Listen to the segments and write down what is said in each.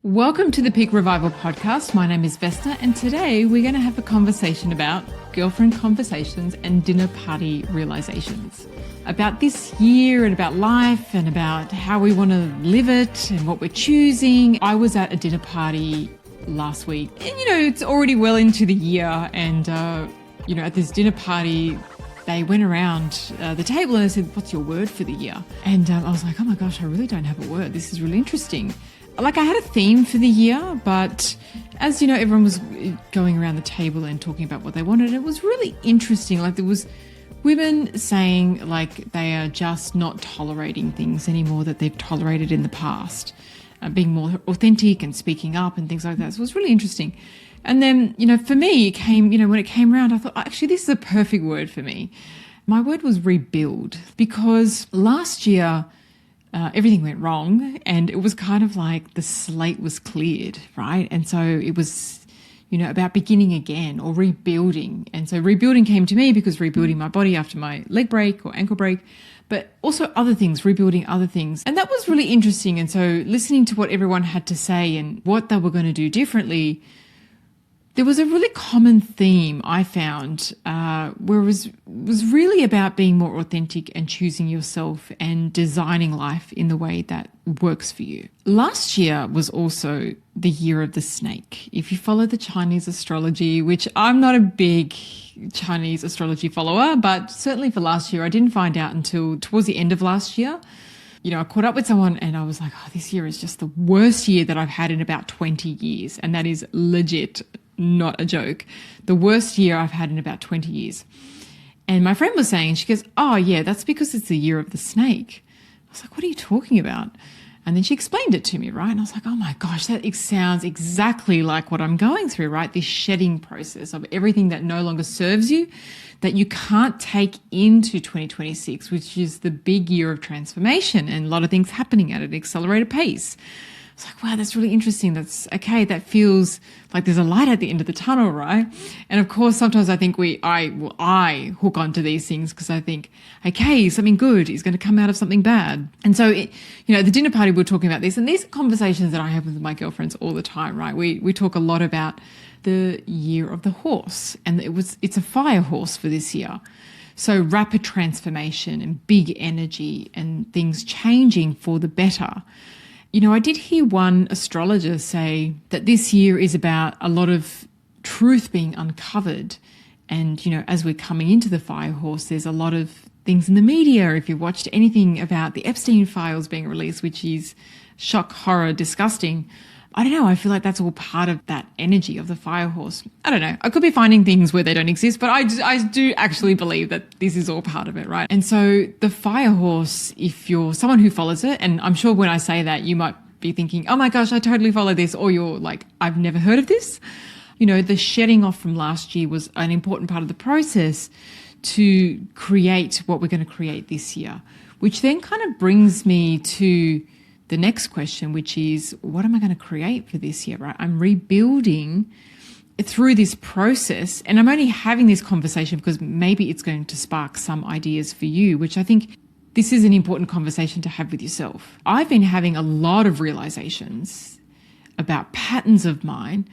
Welcome to the Peak Revival podcast. My name is Vesta, and today we're going to have a conversation about girlfriend conversations and dinner party realizations. About this year and about life and about how we want to live it and what we're choosing. I was at a dinner party last week, and it's already well into the year, and at this dinner party they went around the table and they said, "What's your word for the year?" And I was like, oh my gosh, I really don't have a word. This is really interesting. I had a theme for the year, but as everyone was going around the table and talking about what they wanted, it was really interesting. There was women saying they are just not tolerating things anymore that they've tolerated in the past, being more authentic and speaking up and things like that. So it was really interesting. And then, for me, it came, when it came around, I thought, actually, this is a perfect word for me. My word was rebuild, because last year, everything went wrong, and it was kind of like the slate was cleared, right? And so it was, about beginning again or rebuilding. And so rebuilding came to me because rebuilding my body after my leg break or ankle break, but also other things, rebuilding other things. And that was really interesting. And so listening to what everyone had to say and what they were going to do differently, there was a really common theme I found where it was really about being more authentic and choosing yourself and designing life in the way that works for you. Last year was also the year of the snake. If you follow the Chinese astrology, which I'm not a big Chinese astrology follower, but certainly for last year, I didn't find out until towards the end of last year. I caught up with someone and I was like, oh, this year is just the worst year that I've had in about 20 years. And that is legit. Not a joke. The worst year I've had in about 20 years. And my friend was saying, she goes, oh yeah, that's because it's the year of the snake. I was like, what are you talking about? And then she explained it to me, right? And I was like, oh my gosh, that sounds exactly like what I'm going through, right? This shedding process of everything that no longer serves you, that you can't take into 2026, which is the big year of transformation and a lot of things happening at an accelerated pace. It's like, wow, that's really interesting. That's okay. That feels like there's a light at the end of the tunnel, right? And of course, sometimes I think I hook onto these things because I think, okay, something good is going to come out of something bad. And so, at the dinner party, we were talking about this, and these are conversations that I have with my girlfriends all the time, right? We talk a lot about the year of the horse, and it's a fire horse for this year. So rapid transformation and big energy and things changing for the better. I did hear one astrologer say that this year is about a lot of truth being uncovered. And, as we're coming into the fire horse, there's a lot of things in the media. If you've watched anything about the Epstein files being released, which is shock, horror, disgusting, I don't know. I feel like that's all part of that energy of the fire horse. I don't know. I could be finding things where they don't exist, but I do actually believe that this is all part of it, right? And so the fire horse, if you're someone who follows it, and I'm sure when I say that, you might be thinking, oh my gosh, I totally follow this, or you're like, I've never heard of this. The shedding off from last year was an important part of the process to create what we're going to create this year, which then kind of brings me to the next question, which is, what am I going to create for this year, right? I'm rebuilding through this process, and I'm only having this conversation because maybe it's going to spark some ideas for you, which I think this is an important conversation to have with yourself. I've been having a lot of realizations about patterns of mine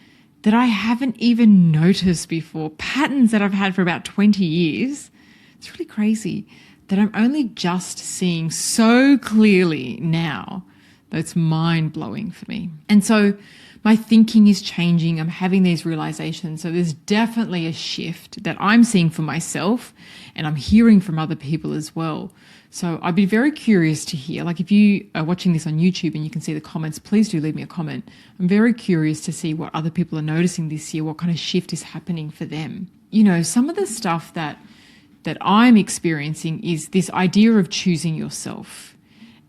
that I haven't even noticed before, patterns that I've had for about 20 years. It's really crazy that I'm only just seeing so clearly now. It's mind-blowing for me. And so my thinking is changing. I'm having these realizations. So there's definitely a shift that I'm seeing for myself, and I'm hearing from other people as well. So I'd be very curious to hear, if you are watching this on YouTube and you can see the comments, please do leave me a comment. I'm very curious to see what other people are noticing this year, what kind of shift is happening for them. Some of the stuff that I'm experiencing is this idea of choosing yourself.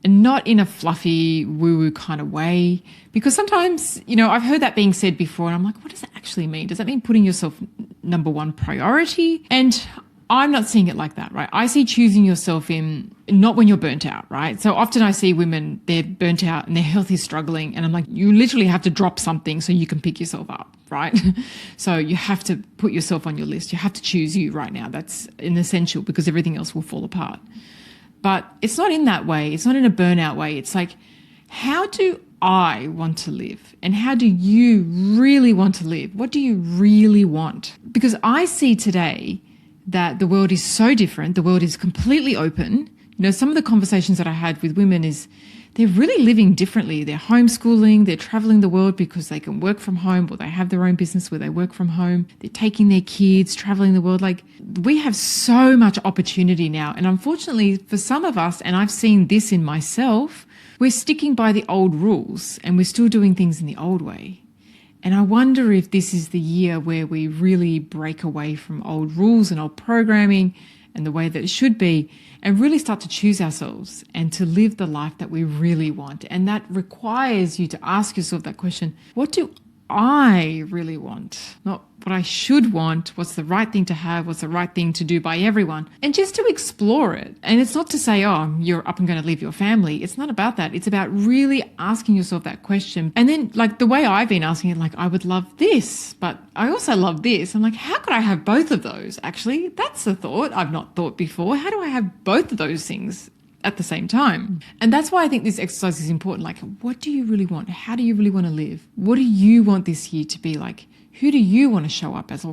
And not in a fluffy woo-woo kind of way, because sometimes, I've heard that being said before, and I'm like, what does that actually mean? Does that mean putting yourself number one priority? And I'm not seeing it like that, right? I see choosing yourself in not when you're burnt out, right? So often I see women, they're burnt out and their health is struggling, and I'm like, you literally have to drop something so you can pick yourself up, right? So you have to put yourself on your list. You have to choose you right now. That's an essential, because everything else will fall apart. But it's not in that way. It's not in a burnout way. It's like, how do I want to live? And how do you really want to live? What do you really want? Because I see today that the world is so different. The world is completely open. Some of the conversations that I had with women is they're really living differently. They're homeschooling, they're traveling the world because they can work from home, or they have their own business where they work from home. They're taking their kids, traveling the world. Like, we have so much opportunity now. And unfortunately for some of us, and I've seen this in myself, we're sticking by the old rules and we're still doing things in the old way. And I wonder if this is the year where we really break away from old rules and old programming and the way that it should be, and really start to choose ourselves and to live the life that we really want. And that requires you to ask yourself that question: what do I really want? Not what I should want, what's the right thing to have, what's the right thing to do by everyone. And just to explore it. And it's not to say, oh, you're up and going to leave your family. It's not about that. It's about really asking yourself that question. And then, like, the way I've been asking it, like, I would love this, but I also love this. I'm like, how could I have both of those? Actually, that's a thought I've not thought before. How do I have both of those things at the same time? And that's why I think this exercise is important. Like, what do you really want? How do you really want to live? What do you want this year to be like? Who do you want to show up as?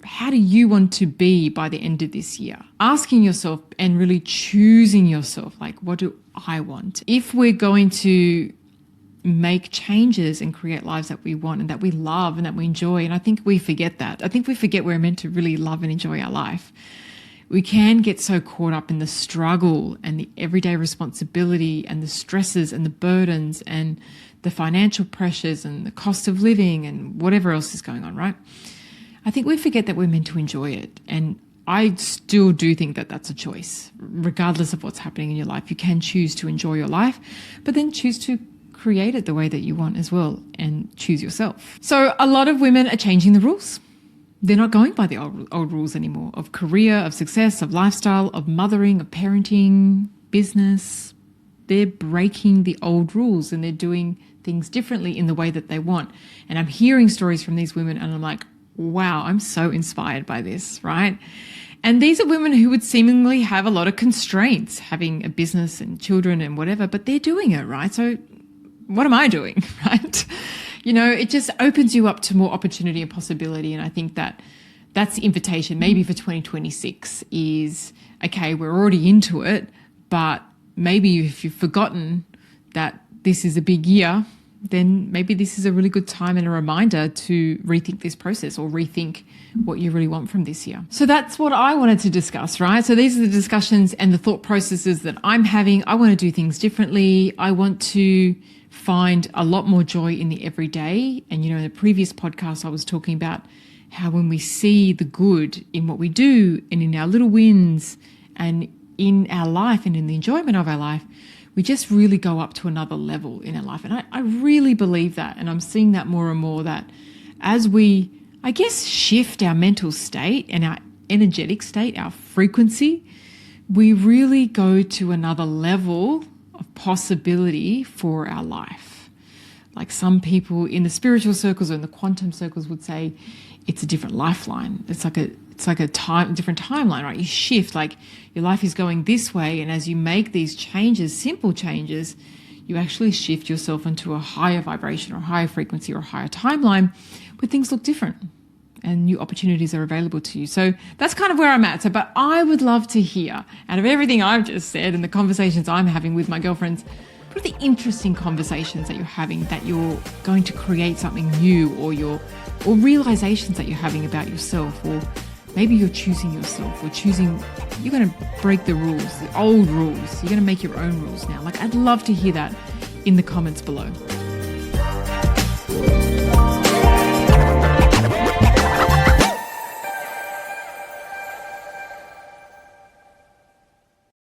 How do you want to be by the end of this year? Asking yourself and really choosing yourself, like, what do I want? If we're going to make changes and create lives that we want and that we love and that we enjoy, and I think we forget that. I think we forget we're meant to really love and enjoy our life. We can get so caught up in the struggle and the everyday responsibility and the stresses and the burdens and the financial pressures and the cost of living and whatever else is going on, right? I think we forget that we're meant to enjoy it. And I still do think that that's a choice. Regardless of what's happening in your life, you can choose to enjoy your life, but then choose to create it the way that you want as well, and choose yourself. So a lot of women are changing the rules. They're not going by the old rules anymore of career, of success, of lifestyle, of mothering, of parenting, business. They're breaking the old rules and they're doing things differently in the way that they want. And I'm hearing stories from these women and I'm like, wow, I'm so inspired by this, right? And these are women who would seemingly have a lot of constraints, having a business and children and whatever, but they're doing it, right? So what am I doing, right? It just opens you up to more opportunity and possibility. And I think that that's the invitation maybe for 2026 is, okay, we're already into it, but maybe if you've forgotten that this is a big year, then maybe this is a really good time and a reminder to rethink this process or rethink what you really want from this year. So that's what I wanted to discuss, right? So these are the discussions and the thought processes that I'm having. I want to do things differently. I want to find a lot more joy in the everyday. And, in the previous podcast, I was talking about how when we see the good in what we do and in our little wins and in our life and in the enjoyment of our life, we just really go up to another level in our life. And I really believe that. And I'm seeing that more and more, that as we, I guess, shift our mental state and our energetic state, our frequency, we really go to another level of possibility for our life. Like some people in the spiritual circles or in the quantum circles would say, it's a different lifeline. It's like a different timeline, right? You shift, like your life is going this way, and as you make these changes, simple changes, you actually shift yourself into a higher vibration or higher frequency or higher timeline where things look different and new opportunities are available to you. So that's kind of where I'm at. But I would love to hear, out of everything I've just said and the conversations I'm having with my girlfriends, what are the interesting conversations that you're having that you're going to create something new, or realizations that you're having about yourself, or maybe you're choosing yourself, or you're going to break the rules, the old rules. You're going to make your own rules now. Like, I'd love to hear that in the comments below.